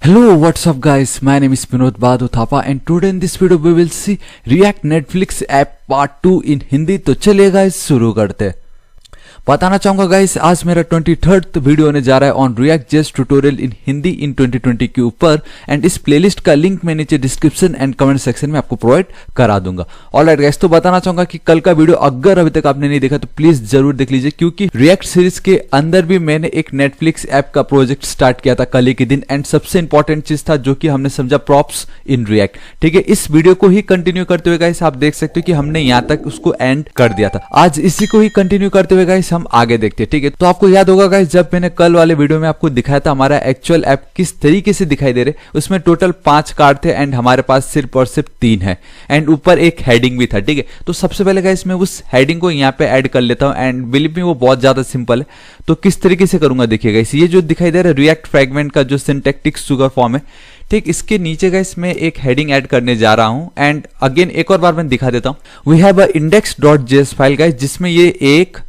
Hello, what's up guys? My name is Vinod Badhu Thapa and today in this video we will see React Netflix app part 2 in Hindi. तो चलिए guys शुरू करते हैं। बताना चाहूंगा guys आज मेरा 23rd वीडियो होने जा रहा है on React JS tutorial in Hindi in 2020 के ऊपर एंड इस प्लेलिस्ट का लिंक मैं नीचे डिस्क्रिप्शन एंड कमेंट सेक्शन में आपको प्रोवाइड करा दूंगा। ऑलराइट गाइस, तो बताना चाहूंगा कि कल का वीडियो अगर अभी तक आपने नहीं देखा तो प्लीज जरूर देख लीजिए, क्योंकि रिएक्ट सीरीज के अंदर भी मैंने एक नेटफ्लिक्स ऐप का प्रोजेक्ट स्टार्ट किया था कल ही के दिन एंड सबसे इंपॉर्टेंट चीज था जो कि हमने समझा प्रॉप्स इन रिएक्ट। ठीक है, इस वीडियो को ही कंटिन्यू करते हुए गाइस आप देख सकते हो कि हमने यहां तक उसको एंड कर दिया था। आज इसी को ही कंटिन्यू करते हुए गाइस हम आगे देखते हैं। ठीक है, तो आपको याद होगा गाइस जब मैंने कल वाले वीडियो में आपको दिखाया था हमारा एक्चुअल ऐप किस तरीके से दिखाई दे रहे, उसमें टोटल 5 कार्ड थे एंड हमारे पास सिर्फ और सिर्फ 3 है एंड ऊपर एक हेडिंग भी था। ठीक है, तो सबसे पहले गाइस मैं उस हेडिंग को यहाँ पे ऐड कर लेता हूँ एंड बिलीव मी वो बहुत ज्यादा सिंपल है। तो किस तरीके से करूंगा देखिएगा, ये जो दिखाई दे रहा है रिएक्ट फ्रेगमेंट का जो सिंटैक्टिक सुगर फॉर्म है, ठीक इसके नीचे गाइस मैं एक हेडिंग ऐड करने जा रहा हूं एंड अगेन एक और बार मैं दिखा देता हूं। We have a index.js file guys जिसमें ये 1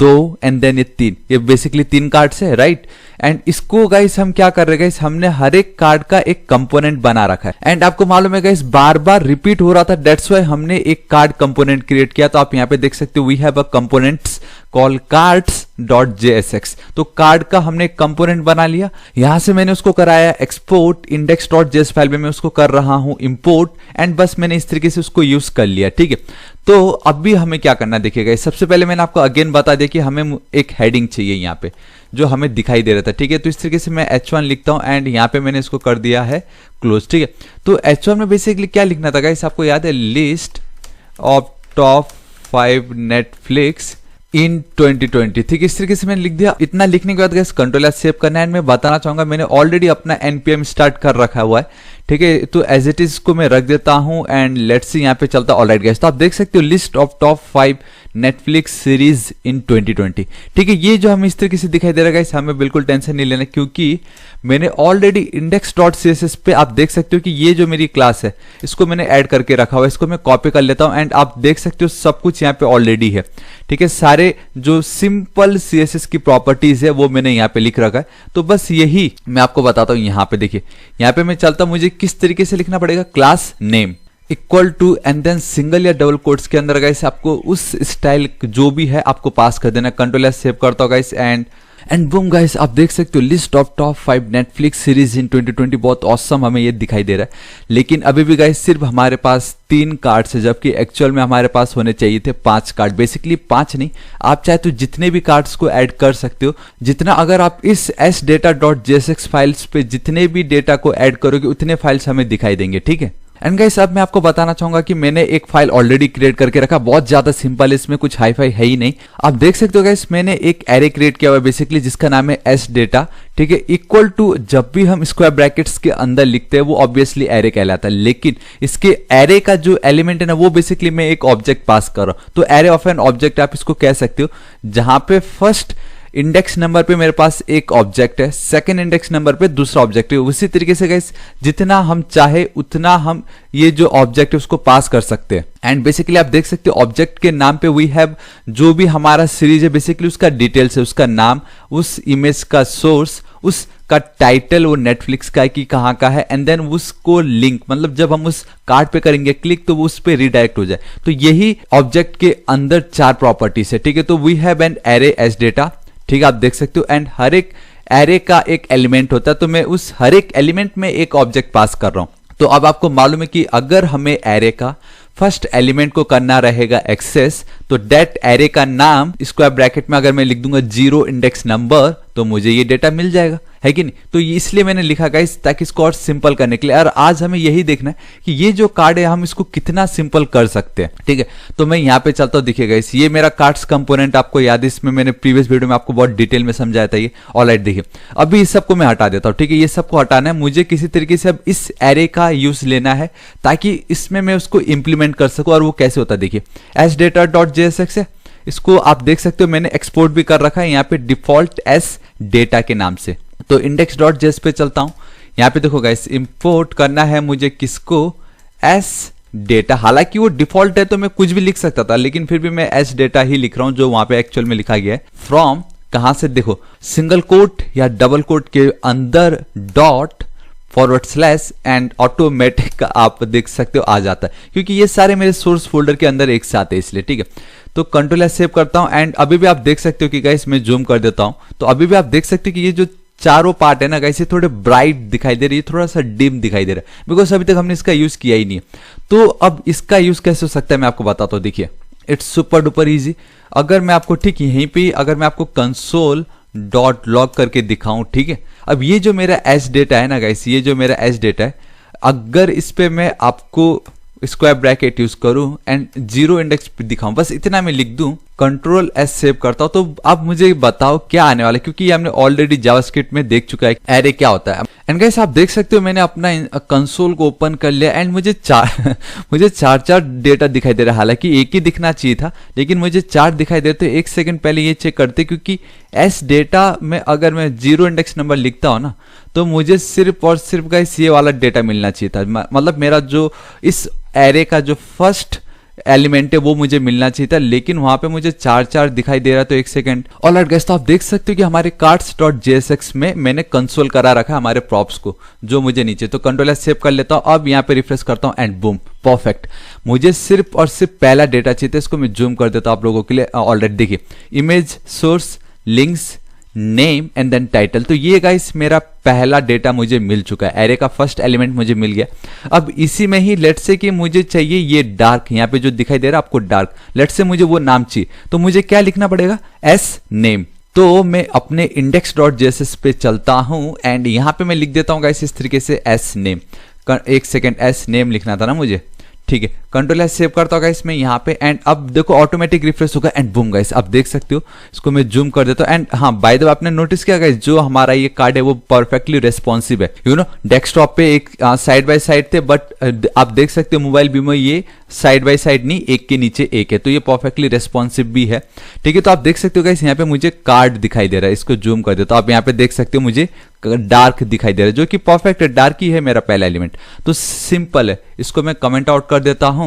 2 एंड देन ये 3, ये बेसिकली 3 कार्ड्स है राइट। एंड इसको गाइस हम क्या कर रहे हैं गाइस, हमने हर एक कार्ड का एक कंपोनेंट बना रखा है एंड आपको मालूम है गाइस बार बार रिपीट हो रहा था, दैट्स व्हाई हमने एक कार्ड कंपोनेंट क्रिएट किया। तो आप यहाँ पे देख सकते हो we have a components call cards.jsx। तो कार्ड का हमने एक कंपोनेंट बना लिया, यहां से मैंने उसको कराया एक्सपोर्ट, index.js फाइल में मैं उसको कर रहा हूं इंपोर्ट एंड बस मैंने इस तरीके से उसको यूज कर लिया। ठीक है, तो अब भी हमें क्या करना देखिएगा, सबसे पहले मैंने आपको अगेन बता दिया कि हमें एक हेडिंग चाहिए यहाँ पे जो हमें दिखाई दे रहा था। ठीक है, तो इस तरीके से मैं H1 लिखता हूं एंड यहाँ पे मैंने इसको कर दिया है क्लोज। ठीक है, तो H1 में बेसिकली क्या लिखना था गाइस, आपको याद है लिस्ट ऑफ टॉप 5 नेटफ्लिक्स इन 2020। ठीक इस तरीके से मैंने लिख दिया। इतना लिखने के बाद गाइस कंट्रोल एस सेव करना है एंड मैं बताना चाहूंगा मैंने ऑलरेडी अपना npm स्टार्ट कर रखा हुआ है। ठीक है, तो एज इट इज को मैं रख देता हूं एंड लेट्स सी यहाँ पे चलता। ऑलराइट गाइस, तो आप देख सकते हो list of top 5 Netflix series in 2020। ठीक है, ये जो हमें इस तरीके से दिखाई दे रहा है गाइस, हमें बिल्कुल टेंशन नहीं लेना क्योंकि मैंने ऑलरेडी index.css पे आप देख सकते हो कि ये जो मेरी क्लास है इसको मैंने ऐड करके रखा हुआ है। इसको मैं कॉपी कर लेता हूं एंड आप देख सकते हो सब कुछ यहाँ पे ऑलरेडी है। ठीक है, सारे जो सिंपल CSS की प्रॉपर्टीज है वो मैंने यहाँ पे लिख रखा है। तो बस यही मैं आपको बताता हूँ। यहाँ पे देखिए, यहाँ पे मैं चलता हूँ, मुझे किस तरीके से लिखना पड़ेगा, class name equal to and then single या डबल कोट्स के अंदर गाइस आपको उस स्टाइल जो भी है आपको पास कर देना। कंट्रोल एस सेव करता हूँ गाइस एंड बूम गाइस, आप देख सकते हो list of top 5 Netflix series in 2020। बहुत ऑसम हमें ये दिखाई दे रहा है, लेकिन अभी भी गाइस सिर्फ हमारे पास 3 कार्ड्स है जबकि एक्चुअल में हमारे पास होने चाहिए थे 5 कार्ड। बेसिकली 5 नहीं, आप चाहे तो जितने भी कार्ड्स को ऐड कर सकते हो, जितना अगर आप इस sdata.jsx फाइल्स पे जितने भी डेटा को ऐड करोगे उतने फाइल्स हमें दिखाई देंगे। ठीक है, एंड गाइस अब मैं आपको बताना चाहूंगा कि मैंने एक फाइल ऑलरेडी क्रिएट करके रखा, बहुत ज्यादा सिंपल है, इसमें कुछ हाई फाई है ही नहीं। आप देख सकते हो गाइस मैंने एक एरे क्रिएट किया हुआ है बेसिकली जिसका नाम है sdata। ठीक है, इक्वल टू जब भी हम स्क्वायर ब्रैकेट्स के अंदर लिखते हैं वो ऑब्वियसली एरे कहलाता है, लेकिन इसके एरे का जो एलिमेंट है ना वो बेसिकली मैं एक ऑब्जेक्ट पास कर रहा हूं। तो एरे ऑफ एन ऑब्जेक्ट आप इसको कह सकते हो, जहां पे फर्स्ट इंडेक्स नंबर पे मेरे पास एक ऑब्जेक्ट है, सेकंड इंडेक्स नंबर पे दूसरा ऑब्जेक्ट है। उसी तरीके से गाइस जितना हम चाहे उतना हम ये जो ऑब्जेक्ट है उसको पास कर सकते हैं एंड बेसिकली आप देख सकते हो ऑब्जेक्ट के नाम पे वी हैव जो भी हमारा सीरीज है बेसिकली उसका डिटेल्स है, उसका नाम, उस इमेज का सोर्स, उसका टाइटल वो नेटफ्लिक्स का है कि कहाँ का है एंड देन उसको लिंक, मतलब जब हम उस कार्ड पे करेंगे क्लिक तो वो उस पे रिडायरेक्ट हो जाए। तो यही ऑब्जेक्ट के अंदर 4 प्रॉपर्टीज है। ठीक है, तो we have an array as data. ठीक है, आप देख सकते हो एंड हर एक एरे का एक एलिमेंट होता है, तो मैं उस हर एक एलिमेंट में एक ऑब्जेक्ट पास कर रहा हूं। तो अब आपको मालूम है कि अगर हमें एरे का फर्स्ट एलिमेंट को करना रहेगा एक्सेस, तो डेट एरे का नाम स्क्वायर ब्रैकेट में अगर मैं लिख दूंगा 0 इंडेक्स नंबर तो मुझे ये डेटा मिल जाएगा, है कि नहीं। तो इसलिए मैंने लिखा गाइस ताकि इसको और सिंपल करने के लिए, और आज हमें यही देखना है कि ये जो कार्ड है हम इसको कितना सिंपल कर सकते हैं। ठीक है, तो मैं यहाँ पे चलता हूँ, देखिए गाइस ये मेरा कार्ड्स कंपोनेंट आपको याद है, इसमें मैंने प्रीवियस वीडियो में आपको बहुत डिटेल में समझाया था ये। ऑलराइट, देखिए अभी इस सबको मैं हटा देता हूँ। ठीक है, ये सबको हटाना है, मुझे किसी तरीके से अब इस एरे का यूज लेना है ताकि इसमें मैं उसको इंप्लीमेंट कर सकूं। और वो कैसे होता है देखिए, sdata.jsx है, इसको आप देख सकते हो मैंने एक्सपोर्ट भी कर रखा है यहाँ पे डिफॉल्ट एस डेटा के नाम से। तो index.js पे चलता हूं, यहाँ पे देखो गाइस इंपोर्ट करना है मुझे किसको, एस डेटा। हालांकि वो डिफॉल्ट है तो मैं कुछ भी लिख सकता था, लेकिन फिर भी मैं एस डेटा ही लिख रहा हूं जो वहां पे एक्चुअल में लिखा गया है। फ्रॉम कहां से, देखो सिंगल कोट या डबल कोट के अंदर डॉट / एंड ऑटोमेटिक आप देख सकते हो आ जाता है, क्योंकि ये सारे मेरे सोर्स फोल्डर के अंदर एक साथ है इसलिए। ठीक है, तो Ctrl+S सेव करता हूं एंड अभी भी आप देख सकते हो कि गाइस मैं जूम कर देता हूं तो अभी भी आप देख सकते हो कि ये जो चारों पार्ट है ना गाइस, ये थोड़े ब्राइट दिखाई दे रही है, थोड़ा सा डिम दिखाई दे रहा है, बिकॉज अभी तक हमने इसका यूज किया ही नहीं है। तो अब इसका यूज कैसे हो सकता है मैं आपको बताता हूं। देखिए, इट्स सुपर डुपर इजी। अगर मैं आपको ठीक यहीं पे अगर मैं आपको console.log करके दिखाऊं, ठीक है, अब ये जो मेरा एच डेटा है ना गाइस, ये जो मेरा एच डेटा है, अगर इस पे मैं आपको स्क्वायर ब्रैकेट यूज करूं एंड 0 इंडेक्स पे दिखाऊं, बस इतना मैं लिख दूं, Ctrl+S सेव करता हूं, तो अब मुझे बताओ क्या आने वाला है, क्योंकि ये हमने ऑलरेडी जावास्क्रिप्ट में देख चुका है एरे क्या होता है। एंड गाइस आप देख सकते हो मैंने अपना कंसोल को ओपन कर लिया एंड मुझे चार डेटा दिखाई दे रहा है। हालांकि एक ही दिखना चाहिए था, लेकिन मुझे 4 दिखाई देते। एक सेकंड पहले ये चेक करते, क्योंकि एस डेटा में अगर मैं 0 इंडेक्स नंबर लिखता हूं ना, तो मुझे सिर्फ और सिर्फ गाइस ये वाला डेटा मिलना चाहिए था। मतलब मेरा जो इस एरे का जो फर्स्ट एलिमेंट है वो मुझे मिलना चाहिए था, लेकिन वहां पे मुझे 4 दिखाई दे रहा है। तो एक सेकंड, ऑलराइट गाइस, तो आप देख सकते हो कि हमारे cards.jsx में मैंने कंसोल करा रखा है हमारे प्रॉप्स को जो मुझे नीचे। तो Ctrl+S सेव कर लेता हूं, अब यहां पे रिफ्रेश करता हूं एंड बूम, परफेक्ट। मुझे सिर्फ और सिर्फ पहला डेटा चाहिए था, इसको मैं जूम कर देता हूं आप लोगों के लिए। ऑलराइट, देखिए, image, source, links, name and then title. तो ये गाइस मेरा पहला डेटा मुझे मिल चुका है, एरे का फर्स्ट एलिमेंट मुझे मिल गया। अब इसी में ही लेट्स से कि मुझे चाहिए ये डार्क, यहाँ पे जो दिखाई दे रहा है आपको डार्क, लेट्स से मुझे वो नाम चाहिए, तो मुझे क्या लिखना पड़ेगा, एस नेम। तो मैं अपने index.js पे चलता हूं एंड यहां पे मैं लिख देता हूं गाइस इस तरीके से एस नेम। एक सेकेंड, एस नेम लिखना था ना मुझे, ठीक है। Ctrl+S सेव करता हूँ गाइस मैं यहाँ पे एंड अब देखो ऑटोमेटिक रिफ्रेश होगा एंड बूम गाइस आप देख सकते हो। इसको मैं जूम कर देता हूँ एंड हाँ, बाय द वे आपने नोटिस किया गाइस, जो हमारा ये कार्ड है वो परफेक्टली रेस्पॉन्सिव है। यू नो, डेस्कटॉप पे एक साइड बाय साइड थे, बट आप देख सकते हो मोबाइल भी में ये साइड बाय साइड नहीं, एक के नीचे एक है, तो ये परफेक्टली रेस्पॉन्सिव भी है। ठीक है, तो आप देख सकते हो गाइस यहाँ पे मुझे कार्ड दिखाई दे रहा है, इसको जूम कर देता हूँ। आप यहाँ पे देख सकते हो मुझे डार्क दिखाई दे रहा है, जो कि परफेक्ट है, डार्क ही है मेरा पहला एलिमेंट। तो सिंपल है, इसको मैं कमेंट आउट कर देता हूं।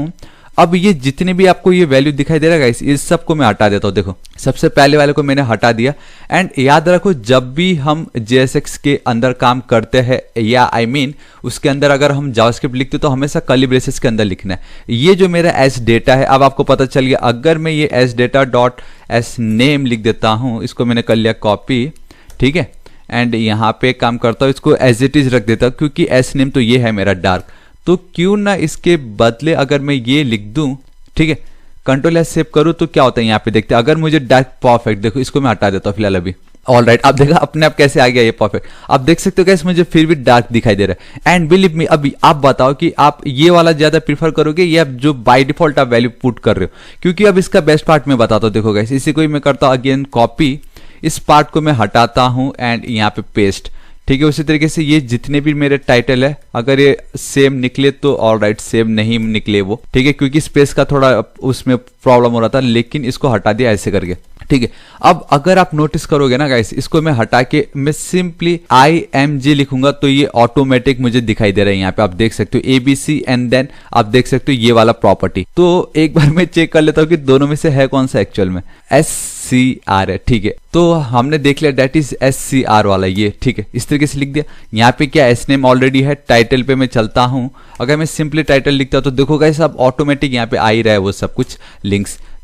अब ये जितने भी आपको ये वैल्यू दिखाई दे रहा है गाइस, इस सब को मैं हटा देता हूं। देखो, सबसे पहले वाले को मैंने हटा दिया एंड याद रखो, जब भी हम JSX के अंदर काम करते हैं या आई मीन उसके अंदर अगर हम जावास्क्रिप्ट लिखते तो हमेशा कर्ली ब्रेसेस के अंदर लिखना है। ये जो मेरा एस डेटा है, अब आपको पता चल गया। अगर मैं ये S data dot S name लिख देता हूं, इसको मैंने कर लिया कॉपी, ठीक है, एंड यहाँ पे काम करता हूँ, इसको एज इट इज रख देता हूँ, क्योंकि एस नेम तो ये है मेरा डार्क, तो क्यों ना इसके बदले अगर मैं ये लिख दूं, ठीक है, Ctrl+S सेव करूं तो क्या होता है यहाँ पे देखते हैं। अगर मुझे डार्क परफेक्ट, देखो इसको मैं हटा देता हूँ फिलहाल अभी। ऑलराइट, आप देखा अपने आप कैसे आ गया ये परफेक्ट। आप देख सकते हो कैसे मुझे फिर भी डार्क दिखाई दे रहा है। एंड बिलीव मी, अभी आप बताओ कि आप ये वाला ज्यादा प्रीफर करोगे या जो बाय डिफॉल्ट आप वैल्यू पुट कर रहे हो, क्योंकि अब इसका बेस्ट पार्ट मैं बताता हूँ। देखो गाइस, इसी को ही मैं करता हूँ अगेन कॉपी, इस पार्ट को मैं हटाता हूं एंड यहाँ पे पेस्ट, ठीक है। उसी तरीके से ये जितने भी मेरे टाइटल है, अगर ये सेम निकले तो ऑलराइट, सेम नहीं निकले वो, ठीक है, क्योंकि स्पेस का थोड़ा उसमें प्रॉब्लम हो रहा था, लेकिन इसको हटा दिया ऐसे करके, ठीक है। अब अगर आप नोटिस करोगे ना गाइस, इसको मैं हटा के मैं सिंपली IMG लिखूंगा तो ये ऑटोमेटिक मुझे दिखाई दे रहा है। यहाँ पे आप देख सकते हो ABC एंड देन आप देख सकते हो ये वाला प्रॉपर्टी। तो एक बार मैं चेक कर लेता हूँ कि दोनों में से है कौन सा एक्चुअल में। SCR है, ठीक है, तो हमने देख लिया दैट इज SCR वाला ये, ठीक है, इस तरीके से लिख दिया। यहाँ पे क्या एस नेम ऑलरेडी है, टाइटल पे मैं चलता हूँ, अगर मैं सिंपली टाइटल लिखता हूँ तो देखो गाइस अब ऑटोमेटिक यहाँ पे आ ही रहा है वो सब कुछ।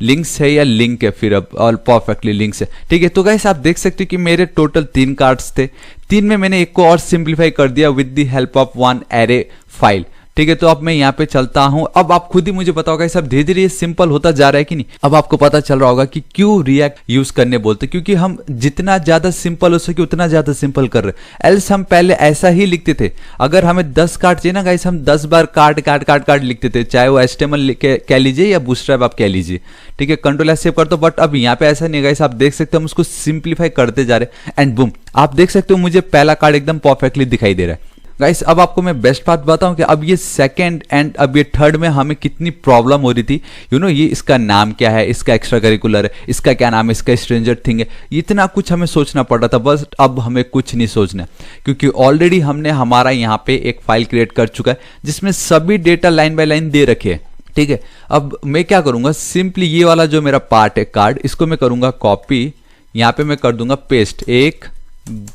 लिंक्स है या लिंक है, फिर अब ऑल परफेक्टली लिंक्स है, ठीक है। तो गाइस आप देख सकते हो कि मेरे टोटल 3 कार्ड्स थे, 3 में मैंने एक को और सिंप्लीफाई कर दिया with the help of 1 array file, ठीक है। तो अब मैं यहाँ पे चलता हूं, अब आप खुद ही मुझे बताओगे सब धीरे धीरे ये सिंपल होता जा रहा है कि नहीं। अब आपको पता चल रहा होगा कि क्यों रिएक्ट यूज करने बोलते, क्योंकि हम जितना ज्यादा सिंपल हो सके उतना ज्यादा सिंपल कर रहे हैं। एल्स हम पहले ऐसा ही लिखते थे, अगर हमें 10 कार्ड चाहिए ना गाइस, हम 10 बार कार्ड लिखते थे, चाहे वो HTML कह लीजिए या बूटस्ट्रैप आप कह लीजिए, ठीक है। Ctrl+S सेव कर दो, बट अब यहाँ पे ऐसा नहीं गाइस, आप देख सकते हो हम उसको सिंप्लीफाई करते जा रहे हैं एंड बूम, आप देख सकते हो मुझे पहला कार्ड एकदम परफेक्टली दिखाई दे रहा है। गाइस अब आपको मैं बेस्ट बात बताऊं कि अब ये सेकंड एंड अब ये थर्ड में हमें कितनी प्रॉब्लम हो रही थी। यू नो, ये इसका नाम क्या है, इसका एक्स्ट्रा करिकुलर है, इसका क्या नाम है, इसका स्ट्रेंजर थिंग है, इतना कुछ हमें सोचना पड़ रहा था। बस अब हमें कुछ नहीं सोचना, क्योंकि ऑलरेडी हमने हमारा यहाँ पे एक फाइल क्रिएट कर चुका है जिसमें सभी डेटा लाइन बाय लाइन दे रखे हैं, ठीक है। अब मैं क्या करूंगा, सिंपली ये वाला जो मेरा पार्ट है कार्ड, इसको मैं करूंगा कॉपी, यहाँ पे मैं कर दूंगा पेस्ट, 1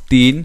3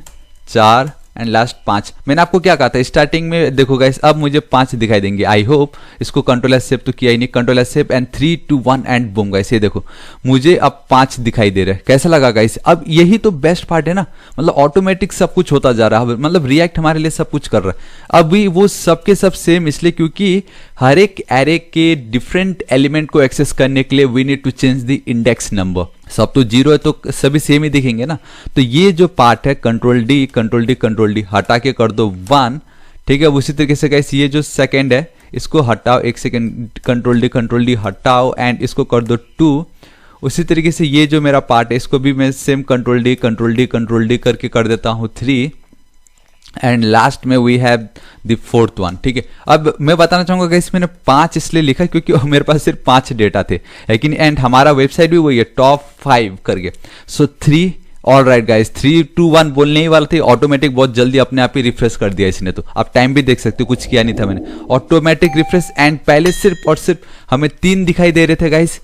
4 एंड लास्ट 5। मैंने आपको क्या कहा था स्टार्टिंग में, देखो गाइस अब मुझे 5 दिखाई देंगे। आई होप इसको कंट्रोल एस सेव तो किया ही नहीं, control S save and 3 2 1 and boom guys, ये देखो मुझे अब 5 दिखाई दे रहे हैं। कैसा लगा गाइस? अब यही तो बेस्ट पार्ट है ना, मतलब ऑटोमेटिक सब कुछ होता जा रहा है, मतलब रिएक्ट हमारे लिए सब कुछ कर रहा है। अभी वो सबके सब सेम इसलिए क्योंकि हर एक एरे के डिफरेंट एलिमेंट को एक्सेस करने के लिए we need to change the index number. सब तो 0 है तो सभी सेम ही दिखेंगे ना। तो ये जो पार्ट है control D control D control D हटा के कर दो 1, ठीक है। उसी तरीके से गाइस ये जो सेकंड है इसको हटाओ, एक सेकंड, कंट्रोल डी हटाओ एंड इसको कर दो 2। उसी तरीके से ये जो मेरा पार्ट है इसको भी मैं सेम कंट्रोल डी करके कर देता हूँ 3 एंड लास्ट में we have the 4th one, ठीक है। अब मैं बताना चाहूंगा कि मैंने 5 इसलिए लिखा क्योंकि मेरे पास सिर्फ 5 डेटा थे, लेकिन एंड हमारा वेबसाइट भी वही है टॉप 5 करके। सो 3, ऑल राइट गाइस, 3 2 1 बोलने ही वाला थे, ऑटोमेटिक बहुत जल्दी अपने आप ही रिफ्रेश कर दिया इसने। तो आप टाइम भी देख सकते हो, कुछ किया नहीं था मैंने, ऑटोमेटिक रिफ्रेश एंड पहले सिर्फ और सिर्फ हमें 3 दिखाई दे रहे थे guys.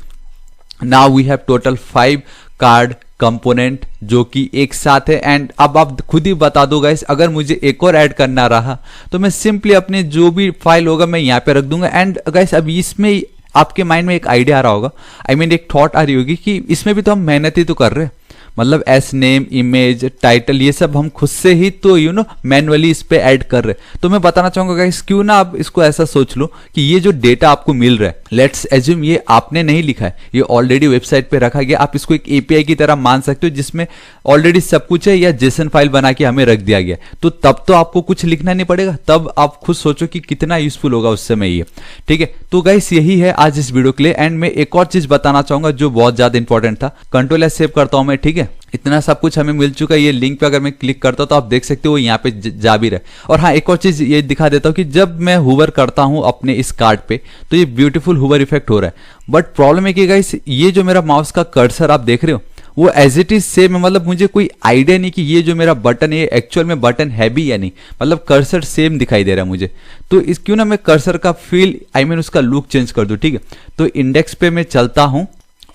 Now we have total 5 card component जो कि एक साथ है। एंड अब आप खुद ही बता दो गाइस, अगर मुझे एक और ऐड करना रहा तो मैं सिंपली अपने जो भी फाइल होगा मैं यहाँ पे रख दूंगा। एंड गाइस अब इसमें आपके माइंड में एक आइडिया आ रहा होगा, आई मीन एक थॉट आ रही होगी कि इसमें भी तो हम मेहनत ही तो कर रहे हैं, मतलब एस नेम, इमेज, टाइटल, ये सब हम खुद से ही तो मैनुअली इस पे ऐड कर रहे हैं। तो मैं बताना चाहूंगा गाइस, क्यों ना आप इसको ऐसा सोच लो कि ये जो डेटा आपको मिल रहा है, लेट्स एज्यूम ये आपने नहीं लिखा है, ये ऑलरेडी वेबसाइट पे रखा गया। आप इसको एक एपीआई की तरह मान सकते हो जिसमें ऑलरेडी सब कुछ है, या जेसन फाइल बना के हमें रख दिया गया। तो तब तो आपको कुछ लिखना नहीं पड़ेगा, तब आप खुद सोचो कि कितना यूजफुल होगा उस समय ये, ठीक है। तो गाइस यही है आज इस वीडियो के लिए। एंड मैं एक और चीज बताना चाहूंगा जो बहुत ज्यादा इंपॉर्टेंट था, कंट्रोल एस सेव करता हूं मैं, ठीक है। इतना सब कुछ हमें मिल चुका है, ये लिंक पे अगर मैं क्लिक करता हूं तो आप देख सकते हो यहाँ पे जा भी रहे। और हाँ, एक और चीज ये दिखा देता हूं कि जब मैं हुवर करता हूं अपने इस कार्ड पे तो ये ब्यूटीफुल हुवर इफेक्ट हो रहा है। बट प्रॉब्लम है कि गाइस ये जो मेरा माउस का कर्सर आप देख रहे हो वो एज इट इज सेम है, मतलब मुझे कोई आइडिया नहीं कि ये जो मेरा बटन है एक्चुअल में बटन है भी या नहीं, मतलब कर्सर सेम दिखाई दे रहा है मुझे। तो इस क्यों ना मैं कर्सर का फील, आई मीन उसका लुक चेंज कर दूं, ठीक है। तो इंडेक्स पे मैं चलता हूं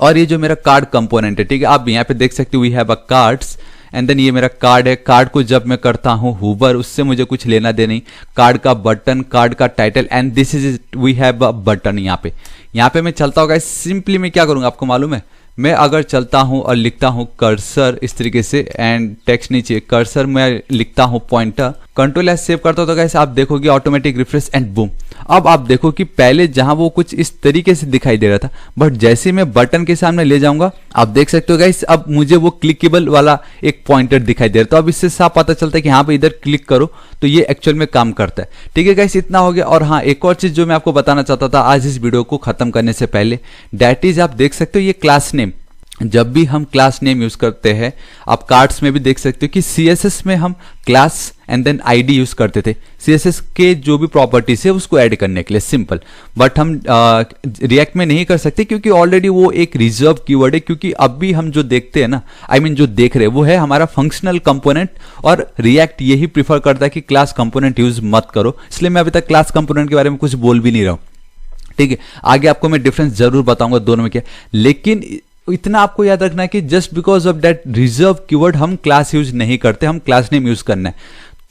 और ये जो मेरा कार्ड कंपोनेंट है, ठीक है, आप यहाँ पे देख सकते हो we have a cards and then ये मेरा कार्ड है। कार्ड को जब मैं करता हूँ हुवर, उससे मुझे कुछ लेना देना नहीं। कार्ड का बटन, कार्ड का title and this is we have a button. यहाँ पे मैं चलता होगा, सिंपली मैं क्या करूंगा आपको मालूम है, मैं अगर चलता हूं और लिखता हूं कर्सर इस तरीके से एंड टेक्स्ट नीचे कर्सर मैं लिखता हूं पॉइंटर, कंट्रोल एस सेव करता हूं तो गाइस आप देखोगे ऑटोमेटिक रिफ्रेश एंड बूम। अब आप देखो कि पहले जहां वो कुछ इस तरीके से दिखाई दे रहा था, बट जैसे मैं बटन के सामने ले जाऊंगा आप देख सकते हो गाइस अब मुझे वो क्लिकेबल वाला एक पॉइंटर दिखाई दे रहा है। तो अब इससे साफ पता चलता है कि हाँ पे इधर क्लिक करो तो ये एक्चुअल में काम करता है, ठीक है गाइस। इतना हो गया। और हाँ, एक और चीज जो मैं आपको बताना चाहता था आज इस वीडियो को खत्म करने से पहले, दैट इज आप देख सकते हो ये क्लास नेम। जब भी हम क्लास नेम यूज करते हैं, आप कार्ड्स में भी देख सकते हो कि सीएसएस में हम class and then ID use करते थे, सीएसएस के जो भी प्रॉपर्टीज है उसको ऐड करने के लिए, सिंपल। बट हम रिएक्ट में नहीं कर सकते क्योंकि ऑलरेडी वो एक रिजर्व कीवर्ड है। क्योंकि अब भी हम जो देखते हैं ना, आई मीन जो देख रहे हैं वो है हमारा फंक्शनल कंपोनेंट, और रिएक्ट यही प्रीफर करता है कि क्लास कंपोनेंट यूज मत करो। इसलिए मैं अभी तक क्लास कंपोनेंट के बारे में कुछ बोल भी नहीं रहा हूं, ठीक है। आगे आपको मैं डिफरेंस जरूर बताऊंगा दोनों में क्या, लेकिन इतना आपको याद रखना है कि just because of that reserve keyword हम क्लास यूज नहीं करते, हम क्लास नेम यूज करना है।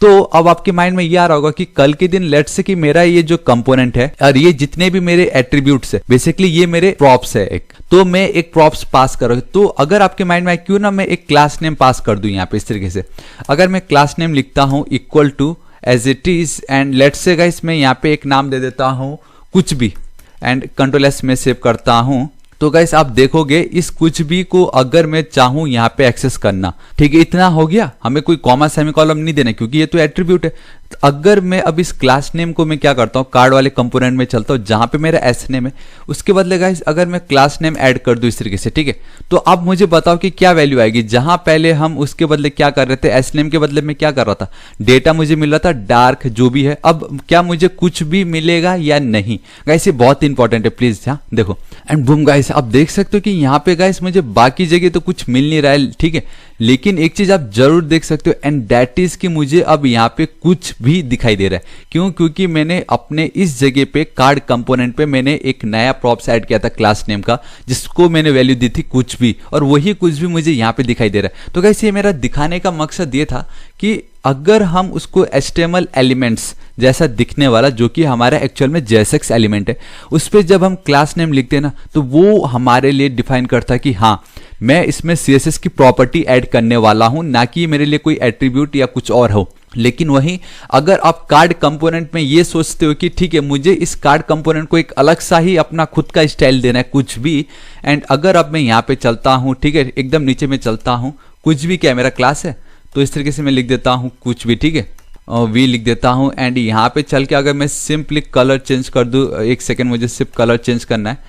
तो अब आपके माइंड में ये आ रहा होगा कि कल के दिन लेट्स से कि मेरा ये जो कंपोनेंट है और ये जितने भी मेरे एट्रीब्यूट्स है, बेसिकली ये मेरे प्रॉप्स है एक, तो मैं एक प्रॉप्स पास कर रहा हूं। तो अगर आपके माइंड में क्यों ना मैं एक क्लास नेम पास कर दूं यहाँ पे इस तरीके से, अगर मैं क्लास नेम लिखता हूं equal to as it is and let's say guys मैं यहाँ पे एक नाम दे देता हूं कुछ भी एंड कंट्रोल एस में सेव करता हूं। तो गाइस आप देखोगे इस कुछ भी को अगर मैं चाहूं यहाँ पे एक्सेस करना, ठीक है, इतना हो गया। हमें कोई कॉमा सेमीकोलन नहीं देना क्योंकि ये तो एट्रीब्यूट है। तो अगर मैं अब इस क्लास नेम को मैं क्या करता हूँ, कार्ड वाले कंपोनेंट में चलता हूँ जहां पे मेरा एस नेम है, उसके बदले गाइस अगर मैं क्लास नेम ऐड कर दूं इस तरीके से, ठीक है, तो अब मुझे बताओ कि क्या वैल्यू आएगी। जहां पहले हम उसके बदले क्या कर रहे थे, एस नेम के बदले में क्या कर रहा था, डेटा मुझे मिल रहा था डार्क जो भी है, अब क्या मुझे कुछ भी मिलेगा या नहीं। गाइस ये बहुत इंपॉर्टेंट है, प्लीज ध्यान देखो। एंड बूम गाइस आप देख सकते हो कि यहाँ पे गाइस मुझे बाकी जगह तो कुछ मिल नहीं रहा है, ठीक है, लेकिन एक चीज आप जरूर देख सकते हो एंड दैट इज कि मुझे अब यहाँ पे कुछ भी दिखाई दे रहा है। क्यों? क्योंकि मैंने अपने इस जगह पे कार्ड कंपोनेंट पे मैंने एक नया प्रॉप्स ऐड किया था क्लास नेम का, जिसको मैंने वैल्यू दी थी कुछ भी, और वही कुछ भी मुझे यहाँ पे दिखाई दे रहा है। तो गाइस ये मेरा दिखाने का मकसद ये था कि अगर हम उसको HTML एलिमेंट्स जैसा दिखने वाला, जो कि हमारा एक्चुअल में JSX एलिमेंट है, उस पर जब हम क्लास नेम लिखते हैं ना, तो वो हमारे लिए डिफाइन करता है कि हाँ मैं इसमें CSS की प्रॉपर्टी ऐड करने वाला हूं, ना कि मेरे लिए कोई एट्रीब्यूट या कुछ और हो। लेकिन वहीं अगर आप कार्ड कंपोनेंट में ये सोचते हो कि ठीक है मुझे इस कार्ड कंपोनेंट को एक अलग सा ही अपना खुद का स्टाइल देना है कुछ भी, एंड अगर अब मैं यहाँ पे चलता हूँ, ठीक है, एकदम नीचे में चलता हूँ, कुछ भी क्या मेरा क्लास है, तो इस तरीके से मैं लिख देता हूँ कुछ भी, ठीक है, और वी लिख देता हूँ। एंड यहाँ पे चल के अगर मैं सिंपली कलर चेंज कर दूँ, एक सेकेंड, मुझे सिर्फ कलर चेंज करना है,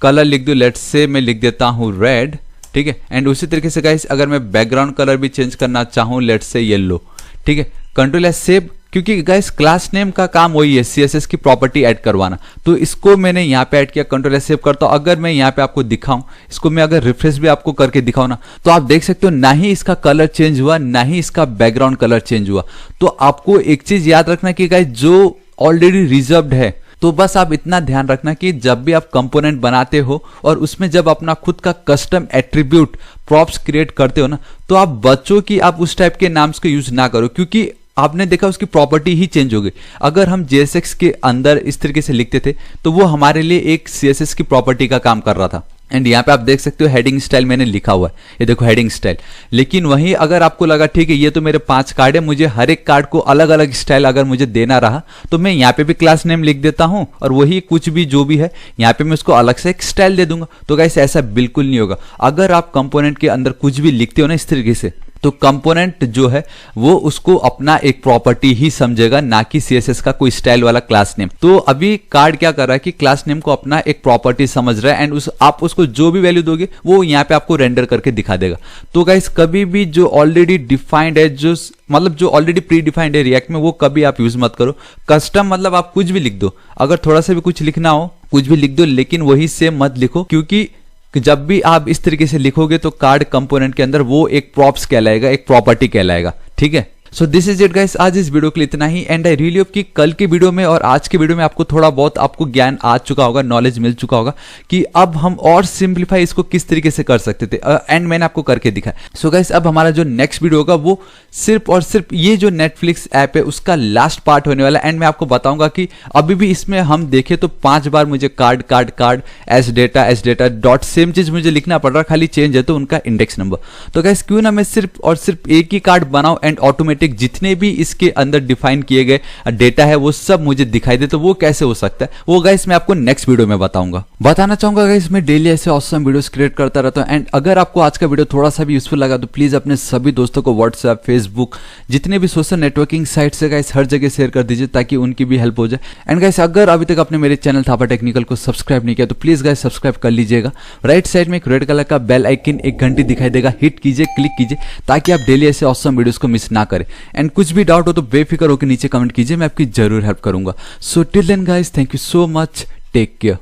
कलर लिख दूँ, लेट्स से मैं लिख देता हूँ रेड, ठीक है। एंड उसी तरीके से गाइस अगर मैं बैकग्राउंड कलर भी चेंज करना चाहूँ, लेट्स से येलो, ठीक है, कंट्रोल एस सेव, क्योंकि गाइस क्लास नेम का काम वही है CSS की प्रॉपर्टी ऐड करवाना, तो इसको मैंने यहाँ पे ऐड किया, कंट्रोल एस सेव करता हूँ। अगर मैं यहाँ पे आपको दिखाऊं, इसको मैं अगर रिफ्रेश भी आपको करके दिखाऊं ना, तो आप देख सकते हो ना ही इसका कलर चेंज हुआ, ना ही इसका बैकग्राउंड कलर चेंज हुआ। तो आपको एक चीज याद रखना कि गाइस जो ऑलरेडी रिजर्व्ड है, तो बस आप इतना ध्यान रखना कि जब भी आप कंपोनेंट बनाते हो और उसमें जब अपना खुद का कस्टम एट्रीब्यूट प्रॉप्स क्रिएट करते हो ना, तो आप बच्चों की आप उस टाइप के नाम्स को यूज ना करो, क्योंकि आपने देखा उसकी प्रॉपर्टी ही चेंज हो गई। अगर हम JSX के अंदर इस तरीके से लिखते थे तो वो हमारे लिए एक CSS की प्रॉपर्टी का काम कर रहा था। एंड यहाँ पे आप देख सकते हो हेडिंग स्टाइल मैंने लिखा हुआ है, ये देखो हेडिंग स्टाइल। लेकिन वहीं अगर आपको लगा ठीक है ये तो मेरे 5 कार्ड है, मुझे हर एक कार्ड को अलग अलग स्टाइल अगर मुझे देना रहा, तो मैं यहाँ पे भी क्लास नेम लिख देता हूँ और वही कुछ भी जो भी है यहाँ पे मैं उसको अलग से एक स्टाइल दे दूंगा। तो गाइस ऐसा बिल्कुल नहीं होगा। अगर आप कंपोनेंट के अंदर कुछ भी लिखते हो ना इस तरीके से, तो कंपोनेंट जो है वो उसको अपना एक प्रॉपर्टी ही समझेगा, ना कि CSS का कोई स्टाइल वाला क्लास नेम। तो अभी कार्ड क्या कर रहा है कि क्लास नेम को अपना एक प्रॉपर्टी समझ रहा है, एंड आप उसको जो भी वैल्यू दोगे वो यहाँ पे आपको रेंडर करके दिखा देगा। तो गाइस कभी भी जो ऑलरेडी डिफाइंड है, जो मतलब जो ऑलरेडी प्री डिफाइंड है रिएक्ट में, वो कभी आप यूज मत करो। कस्टम मतलब आप कुछ भी लिख दो, अगर थोड़ा सा भी कुछ लिखना हो कुछ भी लिख दो, लेकिन वही सेम मत लिखो, क्योंकि जब भी आप इस तरीके से लिखोगे तो कार्ड कंपोनेंट के अंदर वो एक प्रॉप्स कहलाएगा, एक प्रॉपर्टी कहलाएगा, ठीक है। So this is it guys, आज इस वीडियो के लिए इतना ही। एंड आई रियली होप कि कल की वीडियो में और आज की वीडियो में आपको थोड़ा बहुत आपको ज्ञान आ चुका होगा, नॉलेज मिल चुका होगा कि अब हम और सिंप्लीफाई इसको किस तरीके से कर सकते थे, एंड मैंने आपको करके दिखाया। सो गाइस अब हमारा जो नेक्स्ट वीडियो होगा वो सिर्फ और सिर्फ ये जो नेटफ्लिक्स ऐप है उसका लास्ट पार्ट होने वाला है। एंड मैं आपको बताऊंगा कि अभी भी इसमें हम देखें तो 5 बार मुझे card S data dot same चीज मुझे लिखना पड़ रहा, खाली चेंज है तो उनका इंडेक्स नंबर। तो गाइस क्यों ना मैं सिर्फ और सिर्फ एक ही कार्ड बनाऊं एंड ऑटोमेटिक जितने भी इसके अंदर डिफाइन किए गए डेटा है वो सब मुझे दिखाई दे। तो वो कैसे हो सकता है वो गाइस मैं आपको नेक्स्ट वीडियो में बताना चाहूंगा। गाइस मैं डेली ऐसे ऑसम वीडियोस क्रिएट करता रहता हूं, एंड अगर आपको आज का वीडियो थोड़ा सा भी यूजफुल लगा तो प्लीज अपने सभी दोस्तों को व्हाट्सएप, फेसबुक, जितने भी सोशल नेटवर्किंग साइट से गाइस हर जगह शेयर कर दीजिए ताकि उनकी भी हेल्प हो जाए। एंड गाइस अगर अभी तक आपने मेरे चैनल थापा टेक्निकल को सब्सक्राइब नहीं किया तो प्लीज गाइस सब्सक्राइब कर लीजिएगा। राइट साइड में एक रेड कलर का बेल आइकन, एक घंटी दिखाई देगा, हिट कीजिए, क्लिक कीजिए ताकि आप डेली ऐसे ऑसम वीडियोस को मिस ना करें। एंड कुछ भी डाउट हो तो बेफिक्र होकर नीचे कमेंट कीजिए, मैं आपकी जरूर हेल्प करूंगा। So till then guys, thank you so much, take care.